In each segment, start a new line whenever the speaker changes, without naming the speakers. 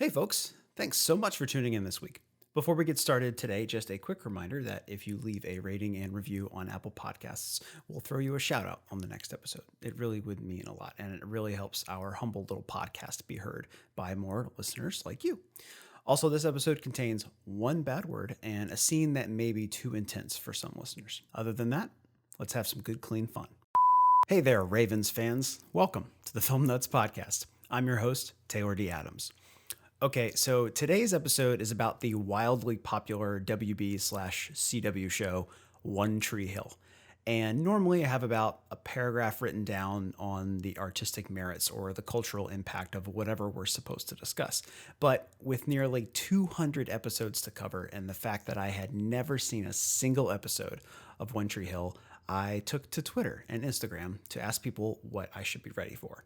Hey folks, thanks so much for tuning in this week. Before we get started today, just a quick reminder that if you leave a rating and review on Apple Podcasts, we'll throw you a shout out on the next episode. It really would mean a lot, and it really helps our humble little podcast be heard by more listeners like you. Also, this episode contains one bad word and a scene that may be too intense for some listeners. Other than that, let's have some good, clean fun. Hey there, Ravens fans. Welcome to the Film Nuts Podcast. I'm your host, Taylor D. Adams. Okay, so today's episode is about the wildly popular WB/CW show, One Tree Hill. And normally I have about a paragraph written down on the artistic merits or the cultural impact of whatever we're supposed to discuss. But with nearly 200 episodes to cover and the fact that I had never seen a single episode of One Tree Hill, I took to Twitter and Instagram to ask people what I should be ready for.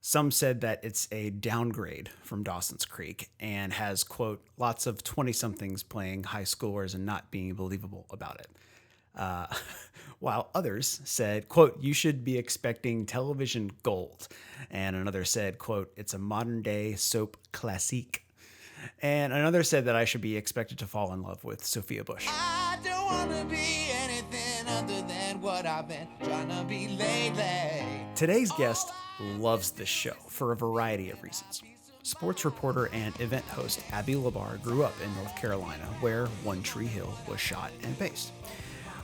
Some said that it's a downgrade from Dawson's Creek and has, quote, lots of 20-somethings playing high schoolers and not being believable about it. While others said, quote, you should be expecting television gold. And another said, quote, it's a modern-day soap classique. And another said that I should be expected to fall in love with Sophia Bush.
I don't want to be anything other than what I've been trying to be lately.
Today's guest loves this show for a variety of reasons. Sports reporter and event host Abby Labar grew up in North Carolina, where One Tree Hill was shot and based.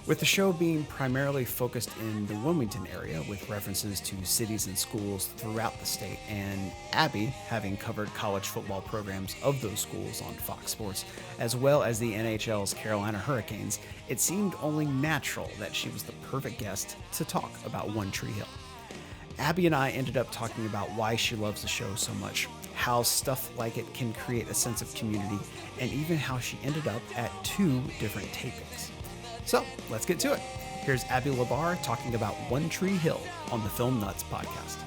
With the show being primarily focused in the Wilmington area with references to cities and schools throughout the state, and Abby having covered college football programs of those schools on Fox Sports, as well as the NHL's Carolina Hurricanes, it seemed only natural that she was the perfect guest to talk about One Tree Hill. Abby and I ended up talking about why she loves the show so much, how stuff like it can create a sense of community, and even how she ended up at 2 different tapings. So let's get to it. Here's Abby Labar talking about One Tree Hill on the Film Nuts Podcast.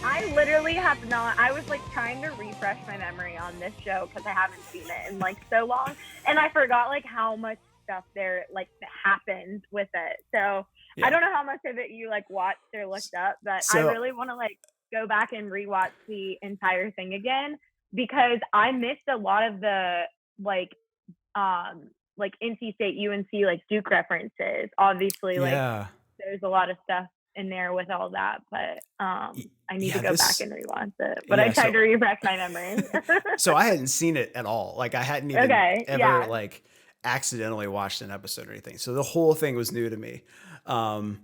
I literally have not, I was like trying to refresh my memory on this show because I haven't seen it in like so long, and I forgot like how much stuff there like happened with it. So yeah. I don't know how much of it you like watched or looked up, but I really want to like go back and rewatch the entire thing again because I missed a lot of the like NC State, UNC, like Duke references. Obviously, like there's a lot of stuff in there with all that, but I need to go back and rewatch it. But I tried to refresh my memory.
So I hadn't seen it at all. Like I hadn't even ever like accidentally watched an episode or anything. So the whole thing was new to me. And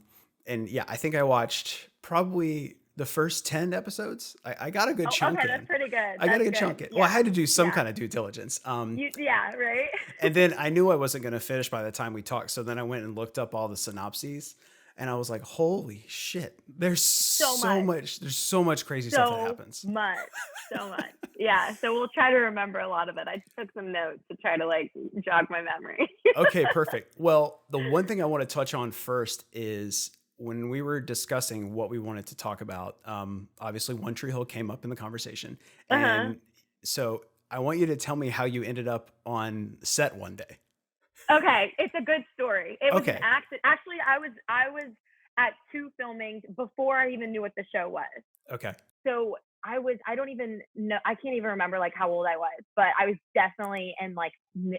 yeah, I think I watched probably the first 10 episodes. I got a good chunk in.
That's pretty good.
I got a good chunk in. Yeah. Well, I had to do some kind of due diligence.
Right.
And then I knew I wasn't going to finish by the time we talked. So then I went and looked up all the synopses. And I was like, holy shit, there's so much. There's so much crazy stuff that happens.
So much. Yeah. So we'll try to remember a lot of it. I just took some notes to try to like jog my memory.
Okay, perfect. Well, the one thing I want to touch on first is when we were discussing what we wanted to talk about, obviously One Tree Hill came up in the conversation. And so I want you to tell me how you ended up on set one day.
Okay, it's a good story. It was an accident. Actually, I was at 2 filmings before I even knew what the show was.
Okay.
So I don't even know. I can't even remember like how old I was, but I was definitely in like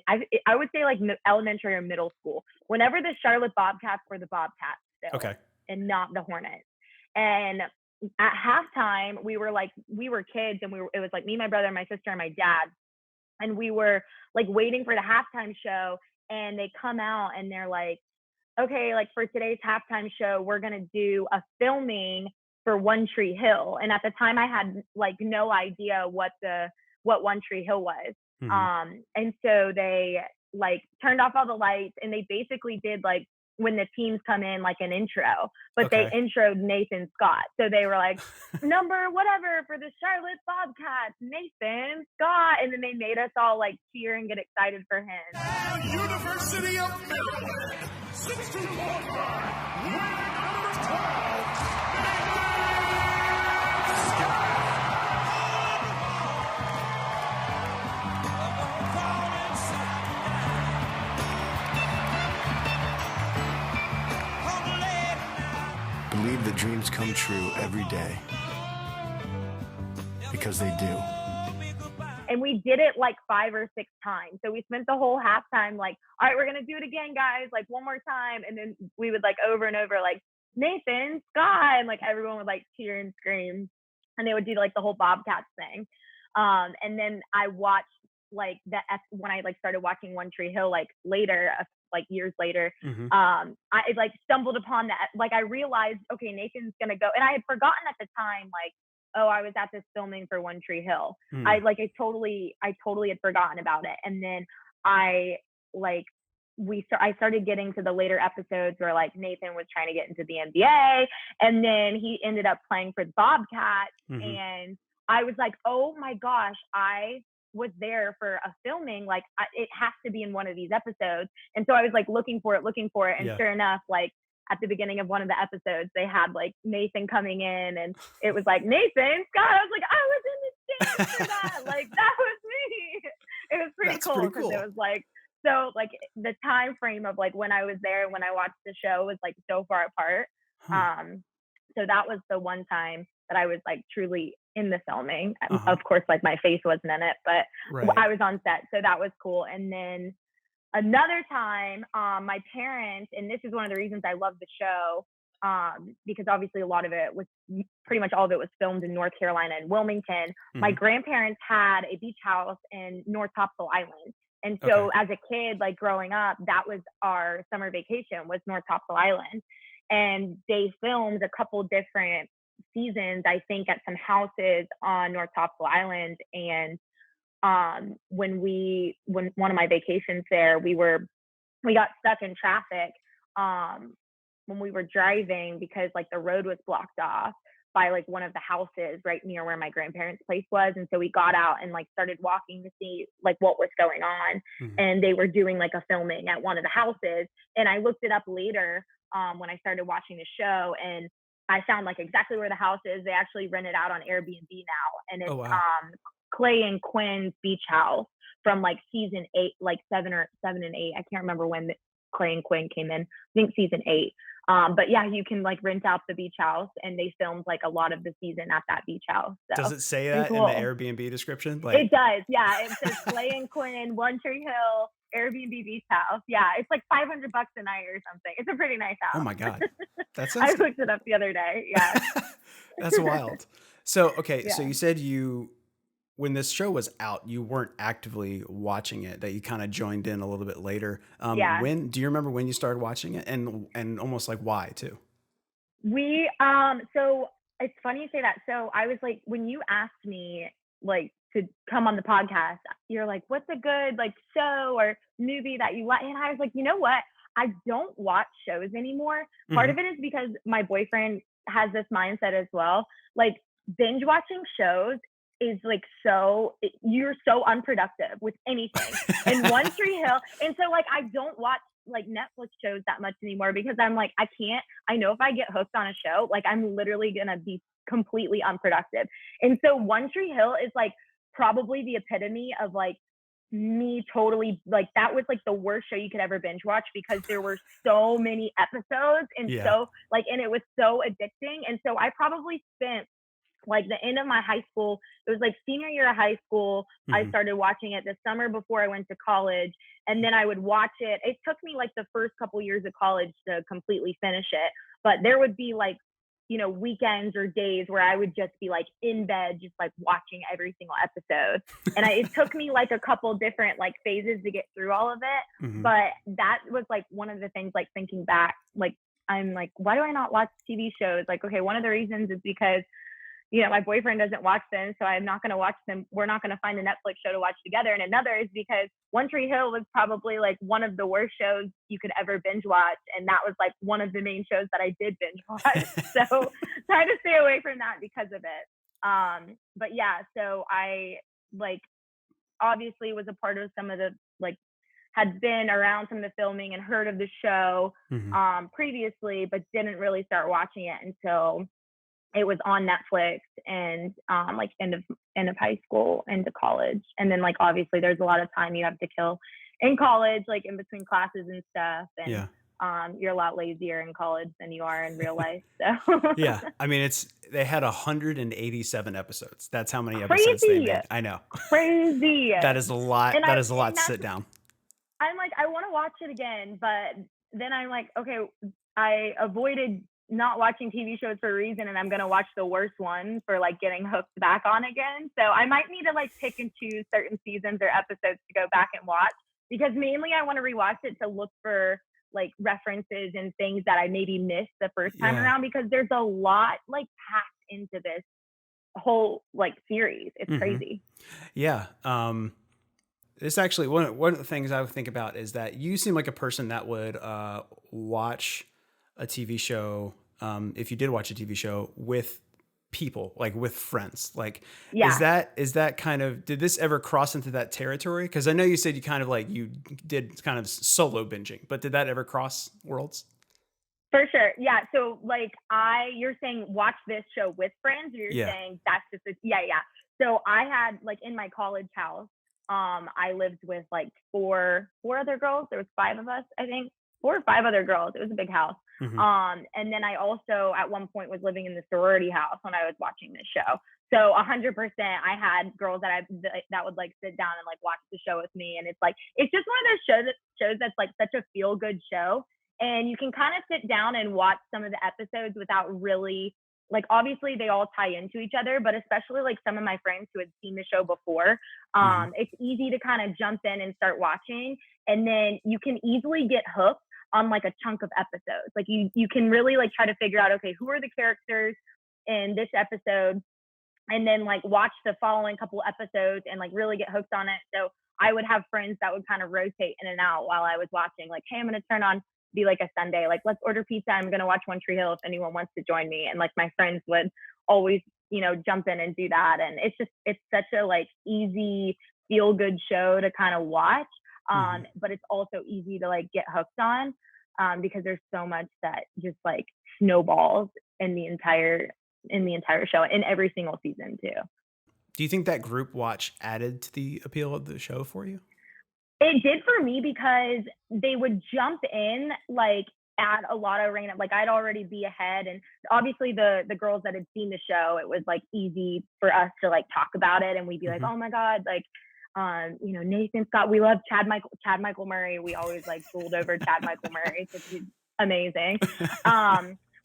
I would say like elementary or middle school. Whenever the Charlotte Bobcats were the Bobcats still, and not the Hornets. And at halftime, we were kids, and it was like me, my brother, my sister, and my dad, and we were like waiting for the halftime show. And they come out and they're like, okay, like for today's halftime show, we're going to do a filming for One Tree Hill. And at the time I had like no idea what One Tree Hill was. Mm-hmm. And so they like turned off all the lights and they basically did like when the teams come in like an intro, but they introed Nathan Scott. So they were like, number whatever for the Charlotte Bobcats, Nathan Scott. And then they made us all like cheer and get excited for him.
University of Maryland, 62.5, winning number 12.
the dreams come true every day. Because they do.
And we did it like 5 or 6 times. So we spent the whole halftime like, all right, we're going to do it again, guys, like one more time. And then we would like over and over, like, Nathan, Scott, and like everyone would like cheer and scream. And they would do like the whole Bobcats thing. And then I watched like when I like started watching One Tree Hill, like later, like years later, I like stumbled upon that. Like I realized, okay, Nathan's going to go. And I had forgotten at the time, like, oh, I was at this filming for One Tree Hill. I totally had forgotten about it. And then I started getting to the later episodes where like Nathan was trying to get into the NBA, and then he ended up playing for the Bobcats. And I was like, oh my gosh, I was there for a filming. Like it has to be in one of these episodes. And so I was like looking for it. And sure enough, like at the beginning of one of the episodes, they had like Nathan coming in, and it was like, Nathan, Scott. I was like, I was in the stands for that. Like that was me. It was pretty cool because it was like, so like the time frame of like when I was there and when I watched the show was like so far apart. So that was the one time that I was like truly in the filming. Of course, like my face wasn't in it, but I was on set. So that was cool. And then another time, my parents, and this is one of the reasons I love the show, because obviously a lot of it was, pretty much all of it was filmed in North Carolina and Wilmington. My grandparents had a beach house in North Topsail Island. And so as a kid, like growing up, that was our summer vacation, was North Topsail Island. And they filmed a couple different seasons, I think, at some houses on North Topsail Island. And when one of my vacations there, we got stuck in traffic when we were driving because like the road was blocked off by like one of the houses right near where my grandparents' place was. And so we got out and like started walking to see like what was going on. And they were doing like a filming at one of the houses. And I looked it up later when I started watching the show, and I found like exactly where the house is. They actually rent it out on Airbnb now. And it's Clay and Quinn's beach house from like season 8, like 7 and 8. I can't remember when Clay and Quinn came in. I think season 8. But yeah, you can like rent out the beach house, and they filmed like a lot of the season at that beach house. So,
does it say that in the Airbnb description?
Like, it does. Yeah. It says Clay and Quinn, One Tree Hill, Airbnb beach house. Yeah. It's like $500 a night or something. It's a pretty nice house.
Oh my God. That's
I looked it up the other day. Yeah.
That's wild. So, okay. So you said when this show was out, you weren't actively watching it, that you kind of joined in a little bit later. When do you remember when you started watching it, and almost like why too?
So it's funny you say that. So I was like, when you asked me like to come on the podcast, you're like, what's a good like show or movie that you like? And I was like, you know what? I don't watch shows anymore. Part of it is because my boyfriend has this mindset as well. Like binge watching shows is like you're so unproductive with anything. And One Tree Hill, and so like I don't watch like Netflix shows that much anymore because I'm like, I know if I get hooked on a show, like I'm literally gonna be completely unproductive. And so One Tree Hill is like probably the epitome of like me totally, like that was like the worst show you could ever binge watch because there were so many episodes and so like, and it was so addicting. And so I probably spent like the end of my high school, it was like senior year of high school. I started watching it the summer before I went to college. And then I would watch it. It took me like the first couple years of college to completely finish it. But there would be like, you know, weekends or days where I would just be like in bed, just like watching every single episode. And it took me like a couple different like phases to get through all of it. But that was like one of the things, like thinking back, like, I'm like, why do I not watch TV shows? Like, okay, one of the reasons is because, you know, my boyfriend doesn't watch them, so I'm not going to watch them. We're not going to find a Netflix show to watch together. And another is because One Tree Hill was probably like one of the worst shows you could ever binge watch. And that was like one of the main shows that I did binge watch. So try to stay away from that because of it. But yeah, so I like obviously was a part of some of the, like, had been around some of the filming and heard of the show previously, but didn't really start watching it until it was on Netflix and like end of high school into college. And then like obviously there's a lot of time you have to kill in college, like in between classes and stuff. And you're a lot lazier in college than you are in real life. So
Yeah, I mean, they had 187 episodes. That's how many episodes they
crazy,
made. I know.
crazy.
That is a lot.
And
That is a lot to
that's,
sit down.
I'm like, I want to watch it again, but then I'm like, okay, I avoided not watching TV shows for a reason, and I'm gonna watch the worst one for like getting hooked back on again. So I might need to like pick and choose certain seasons or episodes to go back and watch, because mainly I want to rewatch it to look for like references and things that I maybe missed the first time around, because there's a lot like packed into this whole like series. It's crazy.
Yeah. It's actually one of the things I would think about is that you seem like a person that would watch a TV show, if you did watch a TV show, with people, like with friends. Like, is that kind of, did this ever cross into that territory? Because I know you said you kind of like, you did kind of solo binging, but did that ever cross worlds?
For sure. Yeah. So like you're saying watch this show with friends, or you're saying that's just yeah. So I had like in my college house, I lived with like four other girls. There was 5 of us, I think, 4 or 5 other girls. It was a big house. And then I also at one point was living in the sorority house when I was watching this show. So 100%, I had girls that would like sit down and like watch the show with me. And it's like, it's just one of those shows that's like such a feel good show. And you can kind of sit down and watch some of the episodes without really, like, obviously they all tie into each other, but especially like some of my friends who had seen the show before, it's easy to kind of jump in and start watching. And then you can easily get hooked on like a chunk of episodes. Like you can really like try to figure out, okay, who are the characters in this episode? And then like watch the following couple episodes and like really get hooked on it. So I would have friends that would kind of rotate in and out while I was watching, like, hey, I'm going to turn on, be like a Sunday, like, let's order pizza. I'm going to watch One Tree Hill if anyone wants to join me. And like my friends would always, jump in and do that. And it's such a like easy feel good show to kind of watch. But it's also easy to like get hooked on, because there's so much that just like snowballs in the entire show, in every single season too.
Do you think that group watch added to the appeal of the show for you?
It did for me, because they would jump in like at a lot of random, like I'd already be ahead. And obviously the girls that had seen the show, it was like easy for us to like talk about it. And we'd be like, oh my God, like, Nathan Scott, we love Chad Michael Murray. We always like fooled over Chad Michael Murray because he's amazing.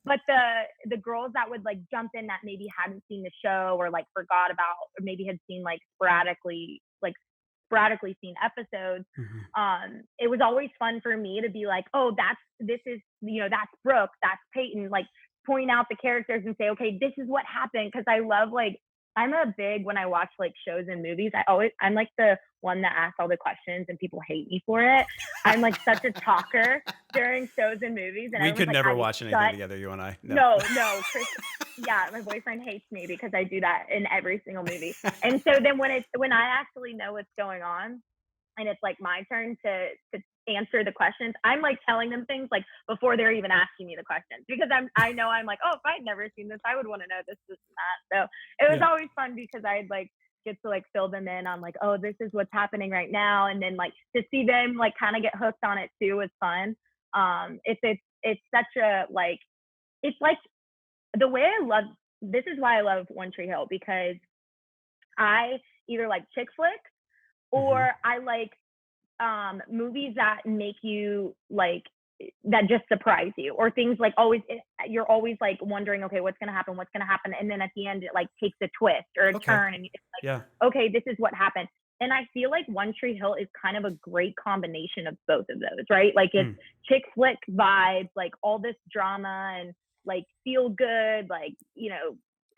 But the girls that would like jump in that maybe hadn't seen the show, or like forgot about, or maybe had seen like sporadically seen episodes, it was always fun for me to be like, oh, that's Brooke, that's Peyton, like point out the characters and say, okay, this is what happened. Because I love, like, I'm a big, when I watch like shows and movies, I'm like the one that asks all the questions and people hate me for it. I'm like such a talker during shows and movies. And
we could never watch anything together, you and I.
No, Chris. Yeah, my boyfriend hates me because I do that in every single movie. And so then when I actually know what's going on, and it's like my turn to answer the questions, I'm like telling them things like before they're even asking me the questions, because I know I'm like, oh, if I'd never seen this, I would want to know this and that. So it was always fun, because I'd like get to like fill them in on like, oh, this is what's happening right now. And then like to see them like kind of get hooked on it too was fun. It's such a like, it's like the way this is why I love One Tree Hill, because I either like chick flicks or I like movies that make you like, that just surprise you, or things like you're always like wondering, okay, what's gonna happen, and then at the end it like takes a twist or a turn, and it's like, okay, this is what happened. And I feel like One Tree Hill is kind of a great combination of both of those, right? Like it's chick flick vibes, like all this drama and like feel good, like,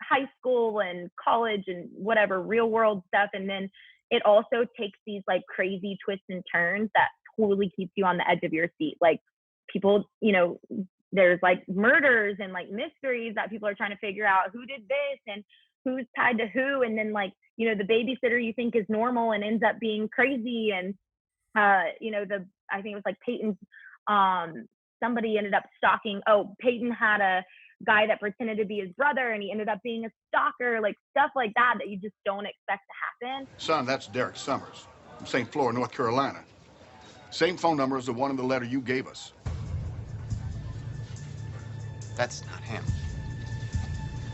high school and college and whatever real world stuff, and then it also takes these like crazy twists and turns that totally keeps you on the edge of your seat. Like people, there's like murders and like mysteries that people are trying to figure out who did this and who's tied to who. And then like, the babysitter you think is normal and ends up being crazy. And, I think it was like Peyton's, somebody ended up stalking. Oh, Peyton had a guy that pretended to be his brother, and he ended up being a stalker, like stuff like that you just don't expect to happen.
Son, that's Derek Summers from St. Flora, North Carolina. Same phone number as the one in the letter you gave us.
That's not him.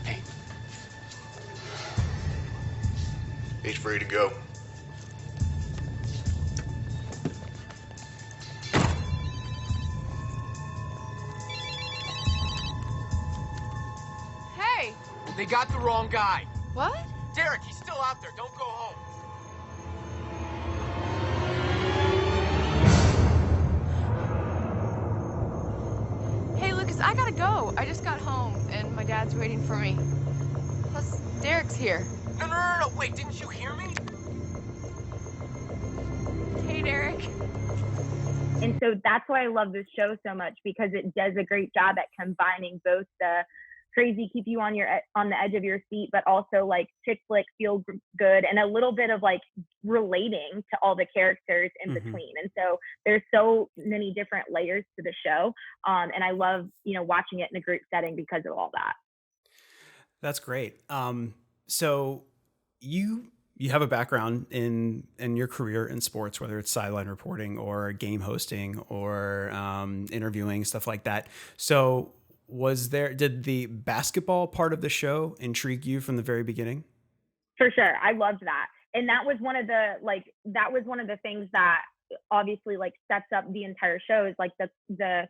Hey.
He's free to go.
Hey!
They got the wrong guy.
What?
Derek, he's still out there. Don't go home.
Hey, Lucas, I gotta go. I just got home, and my dad's waiting for me. Plus, Derek's here.
No. Wait, didn't you hear me?
Hey, Derek.
And so that's why I love this show so much, because it does a great job at combining both the crazy, keep you on the edge of your seat, but also like chick flick, feel good, and a little bit of like relating to all the characters in between. And so there's so many different layers to the show, and I love watching it in a group setting because of all that.
That's great. So you have a background in your career in sports, whether it's sideline reporting or game hosting or interviewing, stuff like that. So did the basketball part of the show intrigue you from the very beginning?
For sure. I loved that. And that was one of the things that obviously like sets up the entire show, is like the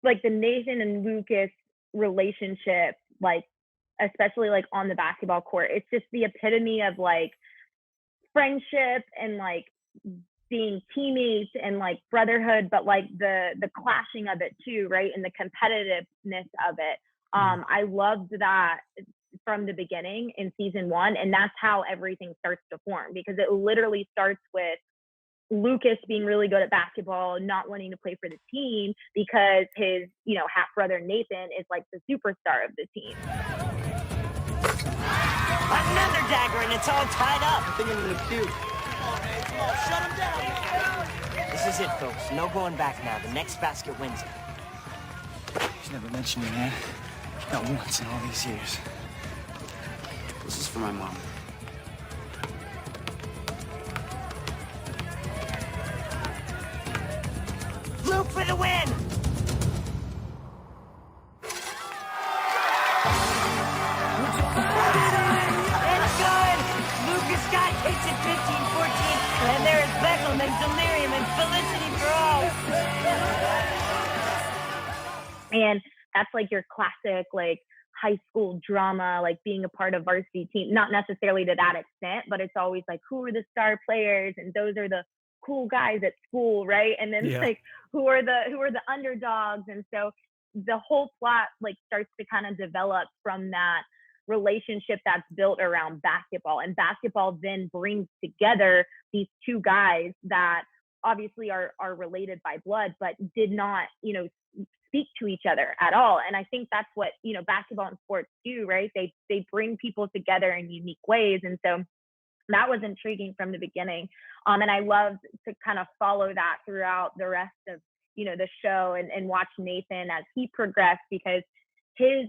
Nathan and Lucas relationship, like especially like on the basketball court. It's just the epitome of like friendship and like being teammates and like brotherhood, but like the clashing of it too, right? And the competitiveness of it. I loved that from the beginning in season 1, and that's how everything starts to form, because it literally starts with Lucas being really good at basketball, not wanting to play for the team because his half brother Nathan is like the superstar of the team.
Another dagger, and it's all tied up.
I think I'm gonna puke.
Come on, shut him down. This is it, folks. No going back now. The next basket wins it.
He's never mentioned me, man. Not once in all these years.
This is for my mom.
Luke for the win! It's good! Lucas Scott takes it 15-14, and there is Beckham and Delirium and Felicity for all.
And that's like your classic like high school drama, like being a part of varsity team, not necessarily to that extent, but it's always like, who are the star players, and those are the cool guys at school, right? And then like who are the underdogs. And so the whole plot like starts to kind of develop from that relationship that's built around basketball, and basketball then brings together these two guys that obviously are related by blood, but did not speak to each other at all. And I think that's what basketball and sports do, right? They bring people together in unique ways. And so that was intriguing from the beginning. And I loved to kind of follow that throughout the rest of the show, and watch Nathan as he progressed, because his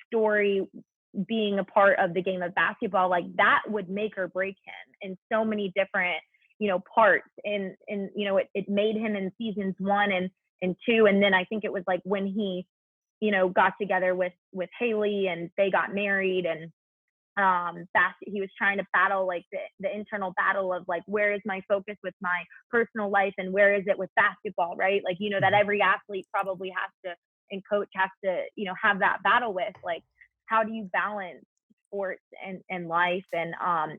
story being a part of the game of basketball, like that would make or break him in so many different parts. And it made him in seasons 1 and 2, and then I think it was like when he got together with Haley and they got married, and he was trying to battle like the internal battle of like, where is my focus with my personal life and where is it with basketball, right? Like that every athlete probably has to, and coach has to have that battle with, like, how do you balance sports and life? And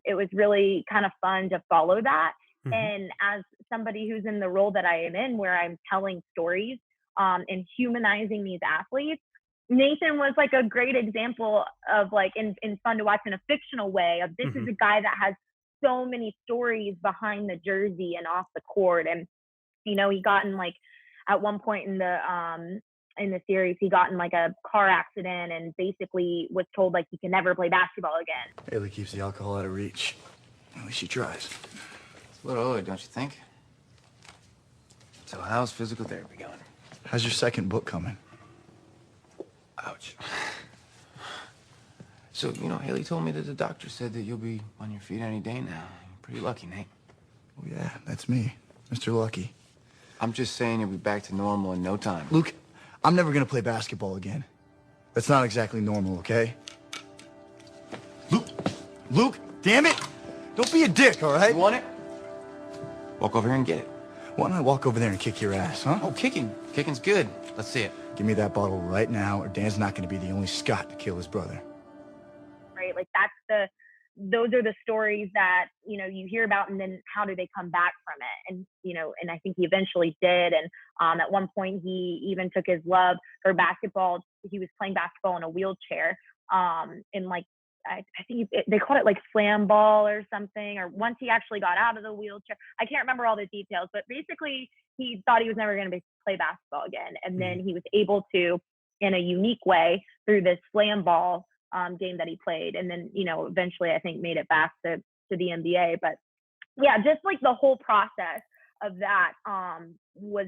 it was really kind of fun to follow that. And as somebody who's in the role that I am in, where I'm telling stories and humanizing these athletes, Nathan was like a great example of like, in fun to watch in a fictional way, of this is a guy that has so many stories behind the jersey and off the court. And he got in like, at one point in the series, he got in like a car accident and basically was told like he can never play basketball again.
Haley keeps the alcohol out of reach. At least she tries.
It's a little early, don't you think? So how's physical therapy going?
How's your second book coming?
Ouch. So, Haley told me that the doctor said that you'll be on your feet any day now. You're pretty lucky, Nate.
Oh, yeah, that's me, Mr. Lucky.
I'm just saying you'll be back to normal in no time.
Luke, I'm never gonna play basketball again.
That's not exactly normal, okay? Luke, damn it! Don't be a dick, all right?
You want it? Walk over here and get it.
Why don't I walk over there and kick your ass, huh?
Oh, kicking. Kicking's good. Let's see it.
Give me that bottle right now, or Dan's not going to be the only Scot to kill his brother.
Right? Like those are the stories that, you know, you hear about, and then how do they come back from it? And, you know, and I think he eventually did. And at one point he even took his love for basketball. He was playing basketball in a wheelchair. And like, I think they called it like slam ball or something, or once he actually got out of the wheelchair. I can't remember all the details, but basically he thought he was never going to play basketball again. And then he was able to, in a unique way, through this slam ball game that he played. And then, you know, eventually I think made it back to the NBA. But yeah, just like the whole process of that was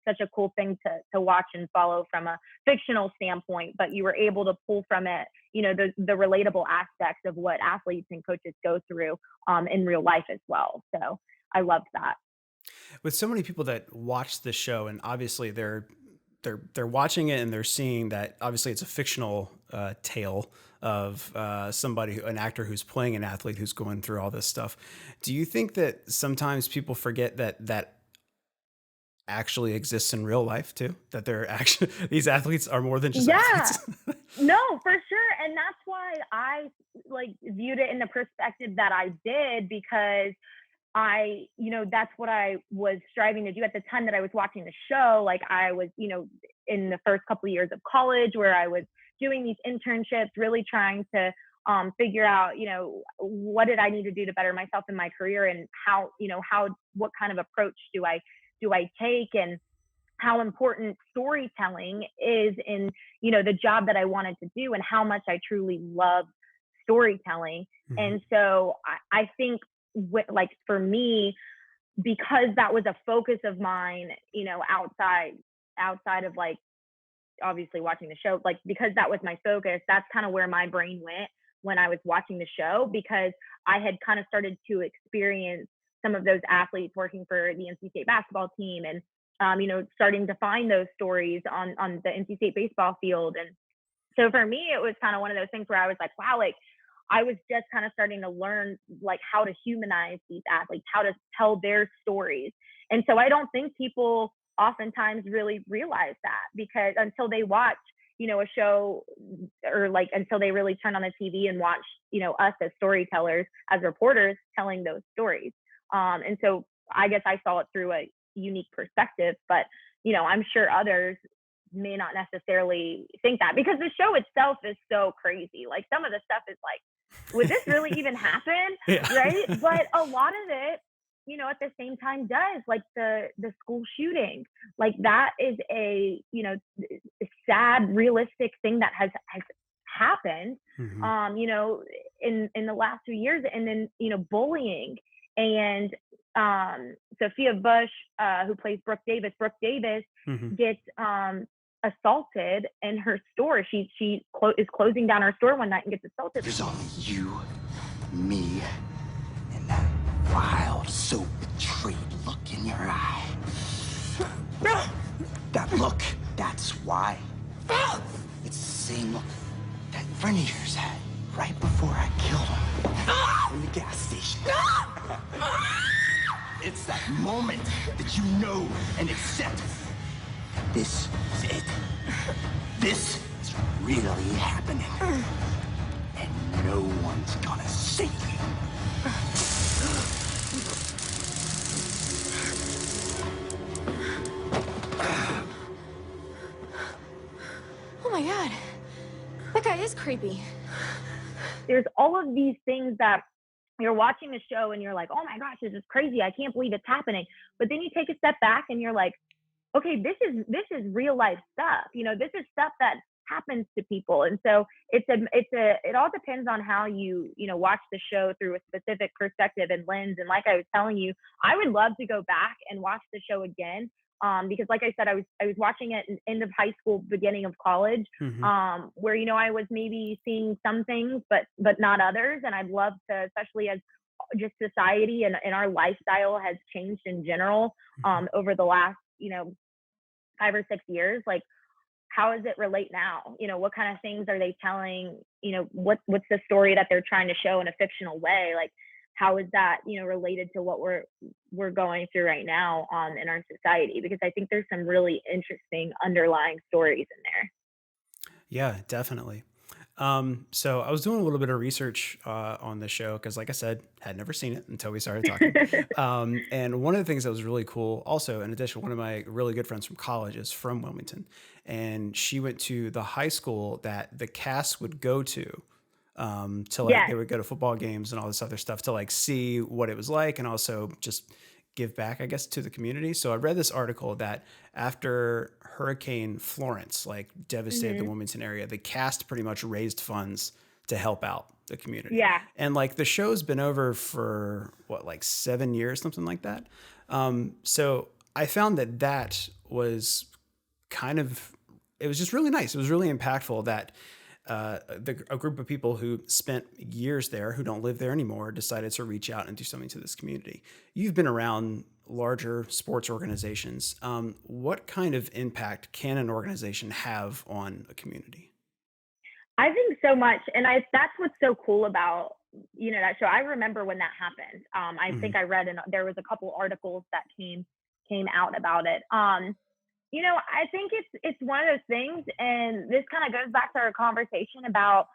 such a cool thing to watch and follow from a fictional standpoint, but you were able to pull from it, you know, the relatable aspects of what athletes and coaches go through in real life as well. So I loved that.
With so many people that watch the show, and obviously they're watching it and they're seeing that obviously it's a fictional tale of an actor who's playing an athlete who's going through all this stuff. Do you think that sometimes people forget that actually exists in real life too? That they're actually, these athletes are more than just athletes?
No, for sure. And that's why I like viewed it in the perspective that I did, because you know, that's what I was striving to do at the time that I was watching the show. Like I was, you know, in the first couple of years of college where I was doing these internships, really trying to figure out, you know, what did I need to do to better myself in my career, and what kind of approach do I take, and how important storytelling is in, you know, the job that I wanted to do, and how much I truly love storytelling. And so I think like for me, because that was a focus of mine, you know, outside of like obviously watching the show, like because that was my focus, that's kind of where my brain went when I was watching the show, because I had kind of started to experience some of those athletes working for the NC State basketball team, and you know, starting to find those stories on the NC State baseball field. And so for me, it was kind of one of those things where I was like, wow, like I was just kind of starting to learn like how to humanize these athletes, how to tell their stories. And so I don't think people oftentimes really realize that, because until they watch, you know, a show, or like until they really turn on the TV and watch, you know, us as storytellers, as reporters telling those stories. And so I guess I saw it through a unique perspective, but, you know, I'm sure others may not necessarily think that, because the show itself is so crazy. Like some of the stuff is like, would this really even happen?
Yeah.
Right. But a lot of it, you know, at the same time does, like the school shooting, like that is a, you know, sad, realistic thing that has happened, you know, in the last 2 years. And then, you know, bullying, and Sophia Bush, who plays Brooke Davis gets assaulted in her store. She is closing down her store one night and gets assaulted.
There's only you, me, and that wild, so betrayed look in your eye. That look, that's why. It's the same look that friend of yours had right before I killed him in the gas station. It's that moment that you know and accept that this is it. This is really happening. And no one's gonna save you.
Oh my God. That guy is creepy.
There's all of these things that you're watching the show and you're like, oh my gosh, this is crazy. I can't believe it's happening. But then you take a step back and you're like, okay, this is real life stuff. You know, this is stuff that happens to people. And so it all depends on how you watch the show through a specific perspective and lens. And like I was telling you, I would love to go back and watch the show again. Because like I said, I was watching it in end of high school, beginning of college, where, you know, I was maybe seeing some things, but not others. And I'd love to, especially as just society and our lifestyle has changed in general over the last, you know, 5 or 6 years. Like how does it relate now? What kind of things are they telling? What's the story that they're trying to show in a fictional way? Like, how is that, related to what we're going through right now in our society? Because I think there's some really interesting underlying stories in there.
Yeah, definitely. So I was doing a little bit of research on the show because, like I said, had never seen it until we started talking. And one of the things that was really cool, also, in addition, one of my really good friends from college is from Wilmington, and she went to the high school that the cast would go to like they
Yes.
would go to football games and all this other stuff to like see what it was like and also just give back, I guess, to the community. So I read this article that after Hurricane Florence like devastated the
hmm
Wilmington area, the cast pretty much raised funds to help out the community.
Yeah.
And like the show's been over for what, like 7 years, something like that. So I found that was kind of, it was just really nice. It was really impactful that a group of people who spent years there, who don't live there anymore, decided to reach out and do something to this community. You've been around larger sports organizations. What kind of impact can an organization have on a community?
I think so much, and that's what's so cool about that show. I remember when that happened. I
Hmm.
think I read, and there was a couple articles that came out about it. I think it's one of those things, and this kind of goes back to our conversation about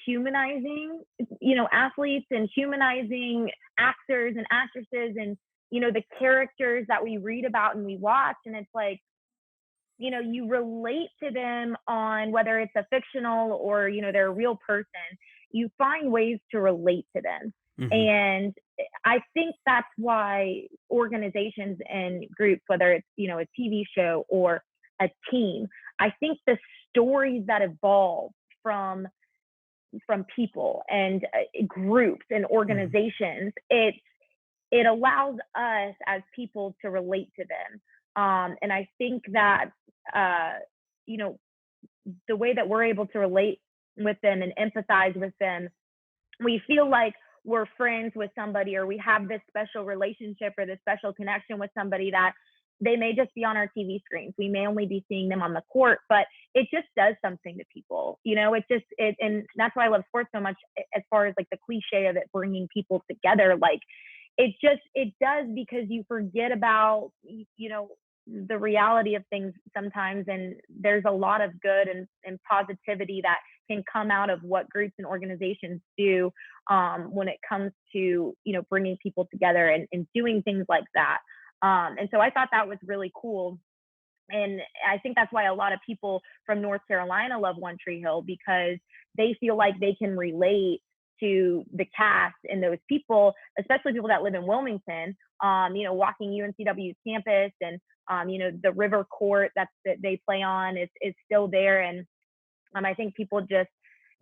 humanizing athletes and humanizing actors and actresses and the characters that we read about and we watch, and it's like you relate to them on whether it's a fictional or they're a real person. You find ways to relate to them,
Hmm.
and I think that's why organizations and groups, whether it's a TV show or a team, I think the stories that evolve from people and groups and
Hmm.
organizations, it allows us as people to relate to them. And I think that uh, you know the way that we're able to relate with them and empathize with them, we feel like we're friends with somebody, or we have this special relationship or this special connection with somebody that they may just be on our TV screens. We may only be seeing them on the court, but it just does something to people. And that's why I love sports so much, as far as like the cliche of it bringing people together. Like it does, because you forget about, the reality of things sometimes. And there's a lot of good and positivity that can come out of what groups and organizations do when it comes to bringing people together and doing things like that. And so I thought that was really cool, and I think that's why a lot of people from North Carolina love One Tree Hill, because they feel like they can relate to the cast and those people, especially people that live in Wilmington, walking UNCW's campus, and the river court that they play on is still there. And I think people just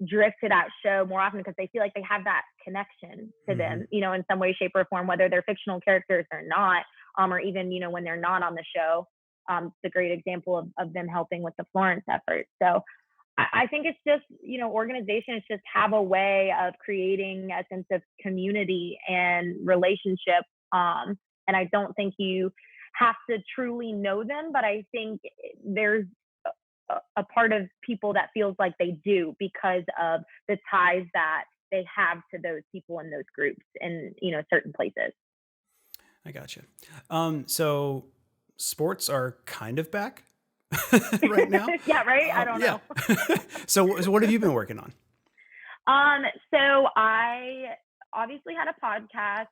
drift to that show more often because they feel like they have that connection to
Hmm.
them, in some way, shape, or form, whether they're fictional characters or not, or even, when they're not on the show. It's a great example of them helping with the Florence effort. So I think it's just, organizations just have a way of creating a sense of community and relationship. And I don't think you have to truly know them, but I think there's a part of people that feels like they do, because of the ties that they have to those people in those groups in certain places.
I gotcha. So sports are kind of back right now.
Yeah, right. I don't
Yeah.
know.
So what have you been working on?
So I obviously had a podcast.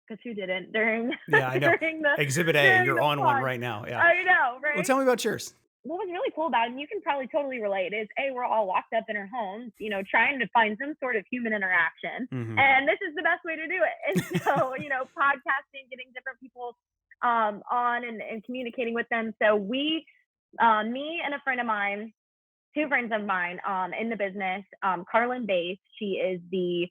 Because who didn't during
Yeah, I know.
during the
Exhibit A,
during
you're
the
on one
pod?
right now. Yeah.
I know,
Well,
right?
tell me about yours.
What was really cool about it, and you can probably totally relate, is we're all locked up in our homes, trying to find some sort of human interaction,
Hmm.
and this is the best way to do it. And so, podcasting, getting different people on and communicating with them. So me and a friend of mine, two friends of mine in the business, Carlin Bass, she is the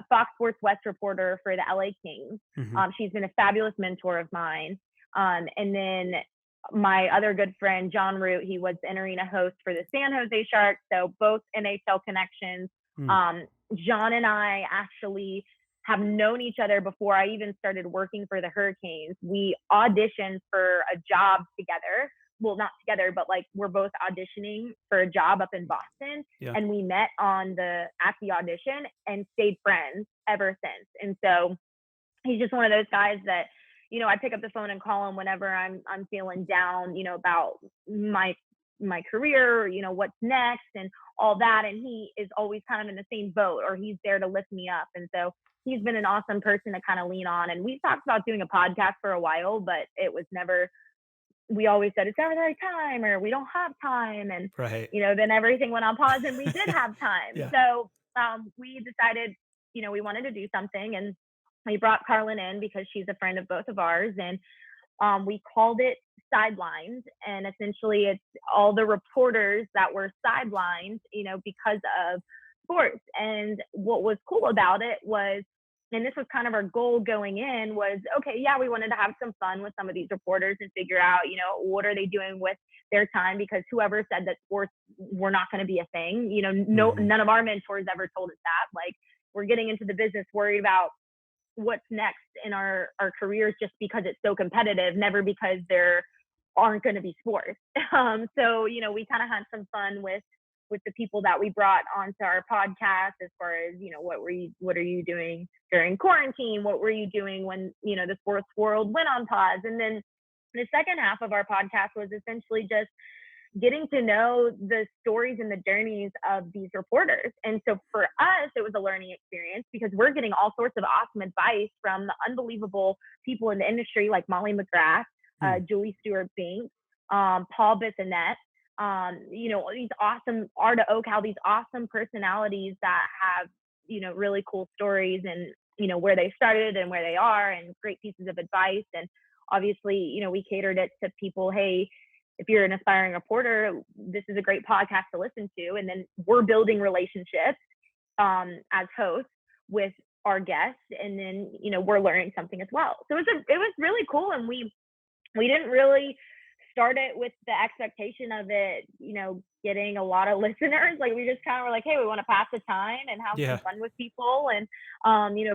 Fox Sports West reporter for the LA Kings.
Hmm.
She's been a fabulous mentor of mine. And then my other good friend, John Root, he was an arena host for the San Jose Sharks. So both NHL connections.
Hmm.
Um, John and I actually have known each other before I even started working for the Hurricanes. We auditioned for a job together well, not together, but like we're both auditioning for a job up in Boston.
Yeah.
And we met at the audition and stayed friends ever since. And so he's just one of those guys that, I pick up the phone and call him whenever I'm feeling down, about my career, what's next and all that. And he is always kind of in the same boat, or he's there to lift me up. And so he's been an awesome person to kind of lean on. And we've talked about doing a podcast for a while, but it was never, we always said it's never the right time, or we don't have time. And,
Right.
then everything went on pause and we did have time.
Yeah.
So we decided, we wanted to do something, and we brought Carlin in because she's a friend of both of ours. And we called it Sidelines. And essentially it's all the reporters that were sidelined, because of sports. And what was cool about it was, and this was kind of our goal going in, was, okay, yeah, we wanted to have some fun with some of these reporters and figure out, what are they doing with their time? Because whoever said that sports were not going to be a thing, none of our mentors ever told us that. Like, we're getting into the business worried about what's next in our careers just because it's so competitive, never because there aren't going to be sports. So, we kind of had some fun with the people that we brought onto our podcast, as far as, what are you doing during quarantine? What were you doing when, the sports world went on pause? And then the second half of our podcast was essentially just getting to know the stories and the journeys of these reporters. And so for us, it was a learning experience because we're getting all sorts of awesome advice from the unbelievable people in the industry, like Molly McGrath, Julie Stewart-Binks, Paul Bissonnette, these awesome Arda Oakhow, these awesome personalities that have, really cool stories and, where they started and where they are, and great pieces of advice. And obviously, we catered it to people. Hey, if you're an aspiring reporter, this is a great podcast to listen to. And then we're building relationships as hosts with our guests. And then, we're learning something as well. So it was really cool. And we didn't really start it with the expectation of it, getting a lot of listeners. Like, we just kind of were like, hey, we want to pass the time and have some fun with people and,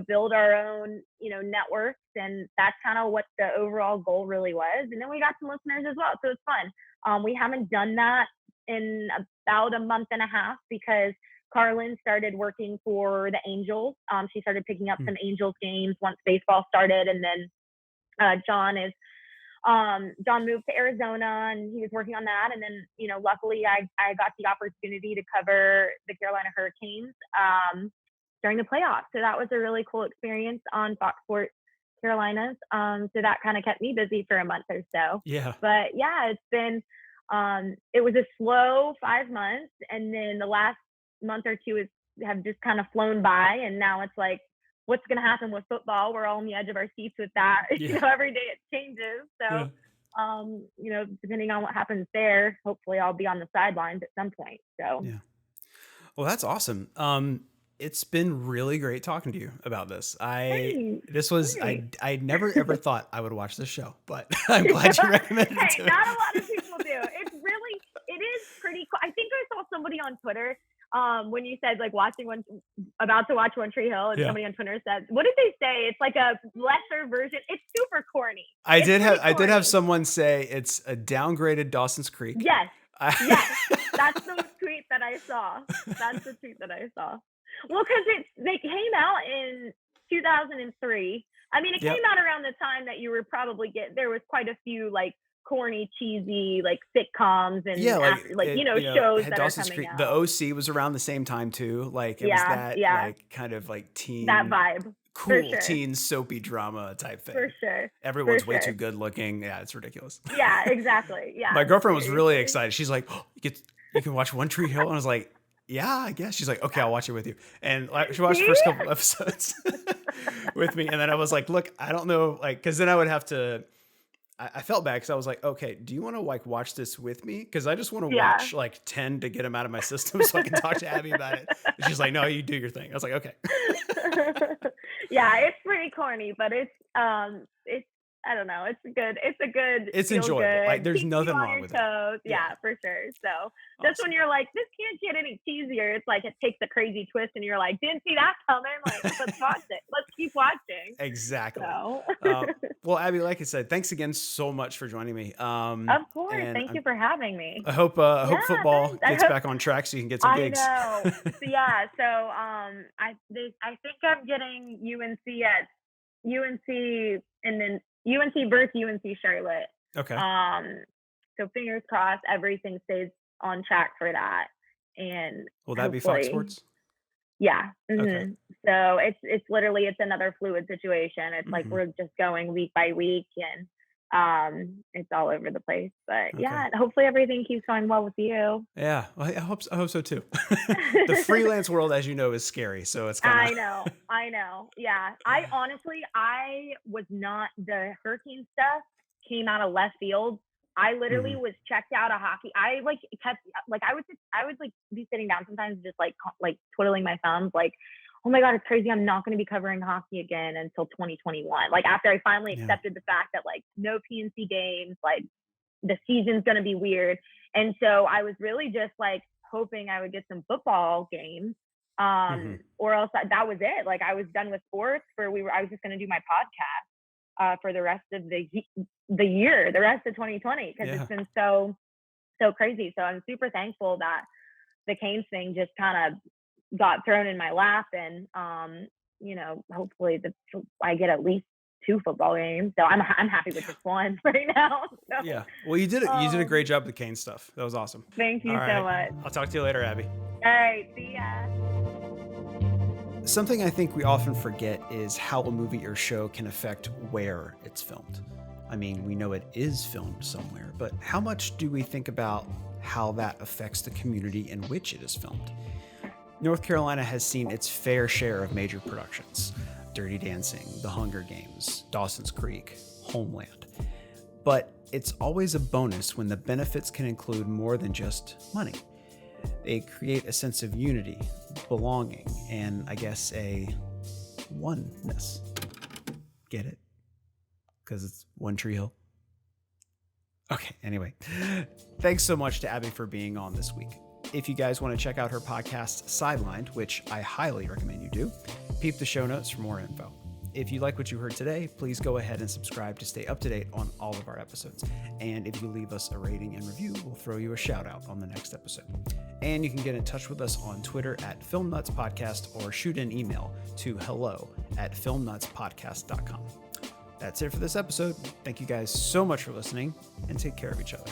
build our own, networks. And that's kind of what the overall goal really was. And then we got some listeners as well. So it's fun. We haven't done that in about a month and a half because Carlin started working for the Angels. She started picking up some Angels games once baseball started. And then John moved to Arizona and he was working on that. And then, luckily I got the opportunity to cover the Carolina Hurricanes during the playoffs. So that was a really cool experience on Fox Sports Carolinas. So that kind of kept me busy for a month or so.
Yeah.
But yeah, it's been, it was a slow 5 months. And then the last month or two have just kind of flown by. And now it's like, what's going to happen with football? We're all on the edge of our seats with that. Every day it changes. So, depending on what happens there, hopefully I'll be on the sidelines at some point. So,
yeah. Well, that's awesome. It's been really great talking to you about this. I never ever thought I would watch this show, but I'm glad you recommended it to me.
Not a lot of people do. It is pretty cool. I think I saw somebody on Twitter when you said like about to watch One Tree Hill, and somebody on Twitter said, what did they say? It's like a lesser version. It's super corny.
I did have someone say it's a downgraded Dawson's Creek.
Yes. Yes. That's the tweet that I saw. Well, because they came out in 2003. I mean, it came out around the time that you were probably there was quite a few like corny, cheesy, like sitcoms and shows that
Dawson's
are coming
Creek.
out.
The OC was around the same time too. Like it was that like kind of like teen,
that vibe,
cool teen soapy drama type thing.
For sure.
Everyone's way too good looking. Yeah, it's ridiculous.
Yeah, exactly. Yeah.
My girlfriend was really excited. She's like, oh, you can watch One Tree Hill, and I was like, yeah, I guess. She's like, okay, I'll watch it with you. And she watched the first couple episodes with me. And then I was like, look, I don't know, like, because then I would have to, I felt bad because I was like, okay, do you want to like watch this with me? Because I just want to watch like 10 to get them out of my system so I can talk to Abby about it. And she's like, no, you do your thing. I was like, okay.
Yeah, it's pretty corny, but it's I don't know. It's a good.
It's
feel
enjoyable.
good,
There's
keeps
nothing
you on
wrong
your
with it.
toes.
Yeah.
Yeah, for sure. So just when you're like, this can't get any cheesier, it's like it takes a crazy twist, and you're like, didn't see that coming. Like, let's watch it. Let's keep watching.
Exactly.
So.
Well, Abby, like I said, thanks again so much for joining me.
Of course. Thank you for having me.
I hope football
thanks.
gets back on track so you can get some gigs.
I know. So I think I'm getting UNC and then UNC versus UNC Charlotte.
Okay.
So fingers crossed everything stays on track for that. And
will that be Fox Sports?
Yeah. Mm-hmm.
Okay.
So it's literally another fluid situation. It's like we're just going week by week, and it's all over the place. But yeah, hopefully everything keeps going well with you.
Yeah, well, I hope so too. The freelance world, as you know, is scary. So it's kind
of. I know. Yeah. I was not, the hurricane stuff came out of left field. I literally was checked out of hockey. I I would be sitting down sometimes, just like twiddling my thumbs, like, oh my God, it's crazy. I'm not going to be covering hockey again until 2021. Like after I finally accepted the fact that like no PNC games, like the season's going to be weird. And so I was really just like hoping I would get some football games. Or else that was it. Like I was done with sports I was just going to do my podcast for the rest of the year, the rest of 2020, because it's been so crazy. So I'm super thankful that the Canes thing just kind of got thrown in my lap, and hopefully I get at least 2 football games. So I'm happy with this one right now. So,
yeah. Well, you did it. You did a great job with the Canes stuff. That was awesome.
Thank you so much.
I'll talk to you later, Abby.
All right. See ya.
Something I think we often forget is how a movie or show can affect where it's filmed. I mean, we know it is filmed somewhere, but how much do we think about how that affects the community in which it is filmed? North Carolina has seen its fair share of major productions: Dirty Dancing, The Hunger Games, Dawson's Creek, Homeland. But it's always a bonus when the benefits can include more than just money. They create a sense of unity, belonging, and I guess a oneness. Get it? Because it's One Tree Hill. Okay, anyway. Thanks so much to Abby for being on this week. If you guys want to check out her podcast, Sidelined, which I highly recommend you do, peep the show notes for more info. If you like what you heard today, please go ahead and subscribe to stay up to date on all of our episodes. And if you leave us a rating and review, we'll throw you a shout out on the next episode. And you can get in touch with us on Twitter at FilmNutsPodcast or shoot an email to hello@filmnutspodcast.com. That's it for this episode. Thank you guys so much for listening, and take care of each other.